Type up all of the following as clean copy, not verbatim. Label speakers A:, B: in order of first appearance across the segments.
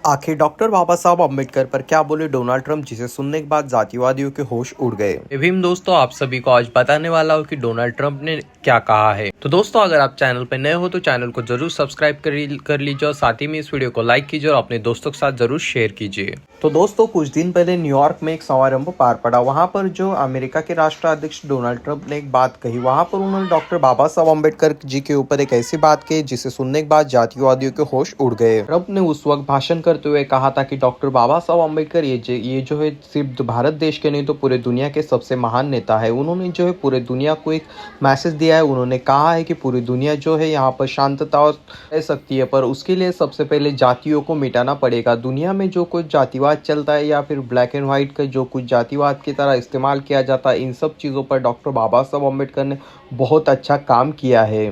A: आखिर डॉक्टर बाबा साहब अम्बेडकर पर क्या बोले डोनाल्ड ट्रंप, जिसे सुनने के बाद जातिवादियों के होश उड़ गए।
B: भीम दोस्तों, आप सभी को आज बताने वाला हूँ कि डोनाल्ड ट्रंप ने क्या कहा है। तो दोस्तों, अगर आप चैनल पर नए हो तो चैनल को जरूर सब्सक्राइब कर लीजिए और साथ ही में इस वीडियो को लाइक कीजिए और अपने दोस्तों के साथ जरूर शेयर कीजिए।
A: तो दोस्तों, कुछ दिन पहले न्यूयॉर्क में एक समारंभ पार पड़ा। वहां पर जो अमेरिका के राष्ट्राध्यक्ष डोनाल्ड ट्रंप ने एक बात कही। वहां पर उन्होंने डॉक्टर बाबा साहब अम्बेडकर जी के ऊपर एक ऐसी बात कही जिसे सुनने के बाद जातिवादियों के होश उड़ गए। ट्रंप ने उस वक्त भाषण करते हुए कहा था कि डॉक्टर बाबा साहब अम्बेडकर ये जो है सिर्फ भारत देश के नहीं तो पूरे दुनिया के सबसे महान नेता है। उन्होंने जो है पूरे दुनिया को एक मैसेज दिया है। उन्होंने कहा है कि पूरी दुनिया जो है यहाँ पर शांतता और रह सकती है, पर उसके लिए सबसे पहले जातियों को मिटाना पड़ेगा। दुनिया में जो कुछ जातिवाद चलता है या फिर ब्लैक एंड व्हाइट का जो कुछ जातिवाद की तरह इस्तेमाल किया जाता है, इन सब चीज़ों पर डॉक्टर बाबा साहब अम्बेडकर ने बहुत अच्छा काम किया है।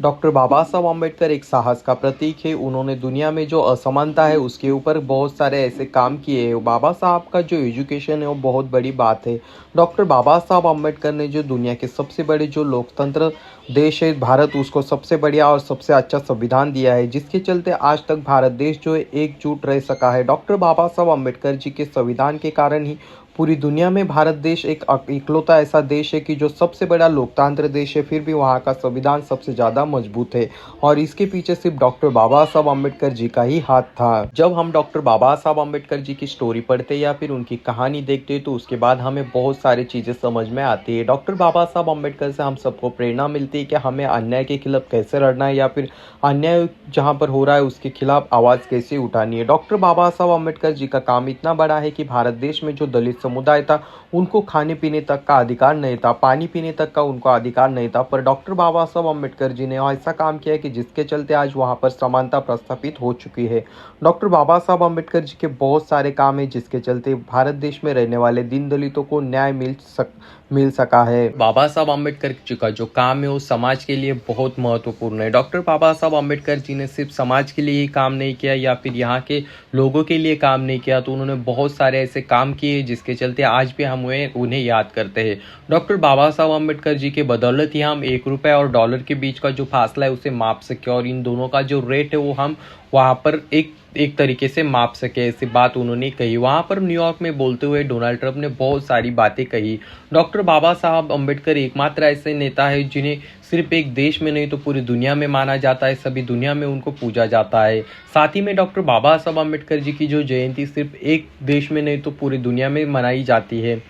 A: डॉक्टर बाबा साहब अम्बेडकर एक साहस का प्रतीक है। उन्होंने दुनिया में जो असमानता है उसके ऊपर बहुत सारे ऐसे काम किए हैं। बाबा साहब का जो एजुकेशन है वो बहुत बड़ी बात है। डॉक्टर बाबा साहब अम्बेडकर ने जो दुनिया के सबसे बड़े जो लोकतंत्र देश है भारत, उसको सबसे बढ़िया और सबसे अच्छा संविधान दिया है, जिसके चलते आज तक भारत देश जो है एकजुट रह सका है। डॉक्टर बाबा साहब अम्बेडकर जी के संविधान के कारण ही पूरी दुनिया में भारत देश एक इकलौता ऐसा देश है कि जो सबसे बड़ा लोकतंत्र देश है, फिर भी वहाँ का संविधान सबसे ज़्यादा मजबूत है। और इसके पीछे सिर्फ डॉक्टर बाबा साहब अम्बेडकर जी का ही हाथ था। जब हम डॉक्टर बाबा साहब अम्बेडकर जी की स्टोरी पढ़ते या फिर उनकी कहानी देखते तो उसके बाद हमें बहुत सारी चीज़ें समझ में आती है। डॉक्टर बाबा साहब अम्बेडकर से हम सबको प्रेरणा मिलती है कि हमें अन्याय के खिलाफ कैसे लड़ना है या फिर अन्याय जहाँ पर हो रहा है उसके खिलाफ आवाज़ कैसे उठानी है। डॉक्टर बाबा साहब अम्बेडकर जी का काम इतना बड़ा है कि भारत देश में जो दलित समुदाय था उनको खाने पीने तक का अधिकार नहीं था, पानी पीने तक का उनको अधिकार नहीं था, पर डॉक्टर बाबा साहब अम्बेडकर जी ने ऐसा काम किया कि जिसके चलते आज वहां पर समानता प्रस्थापित हो चुकी है। डॉक्टर बाबा साहब अम्बेडकर जी के बहुत सारे काम है जिसके चलते भारत देश में रहने वाले दीन दलितों को न्याय मिल सका है।
B: बाबा साहब अम्बेडकर जी का जो काम है वो समाज के लिए बहुत महत्वपूर्ण है। डॉक्टर बाबा साहब अम्बेडकर जी ने सिर्फ समाज के लिए ही काम नहीं किया या फिर यहाँ के लोगों के लिए काम नहीं किया, तो उन्होंने बहुत सारे ऐसे काम किए जिसके चलते आज भी हम उन्हें याद करते हैं। डॉक्टर बाबा साहब अम्बेडकर जी के बदौलत ही हम ₹1 और डॉलर के बीच का जो फासला है उसे माप सके और इन दोनों का जो रेट है वो हम वहाँ पर एक तरीके से माप सके, ऐसी बात उन्होंने कही। वहाँ पर न्यूयॉर्क में बोलते हुए डोनाल्ड ट्रंप ने बहुत सारी बातें कही। डॉक्टर बाबा साहब अम्बेडकर एकमात्र ऐसे नेता है जिन्हें सिर्फ एक देश में नहीं तो पूरी दुनिया में माना जाता है, सभी दुनिया में उनको पूजा जाता है। साथ ही में डॉक्टर बाबा साहब अम्बेडकर जी की जो जयंती सिर्फ एक देश में नहीं तो पूरी दुनिया में मनाई जाती है।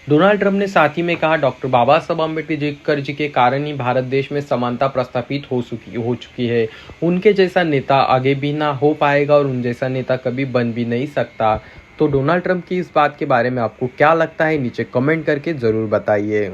B: डोनाल्ड ट्रंप ने साथ ही में कहा, डॉक्टर बाबा साहब अम्बेडकर जी के कारण ही भारत देश में समानता प्रस्थापित हो चुकी है। उनके जैसा नेता आगे भी ना हो पाएगा और उन जैसा नेता कभी बन भी नहीं सकता। तो डोनाल्ड ट्रंप की इस बात के बारे में आपको क्या लगता है, नीचे कमेंट करके ज़रूर बताइए।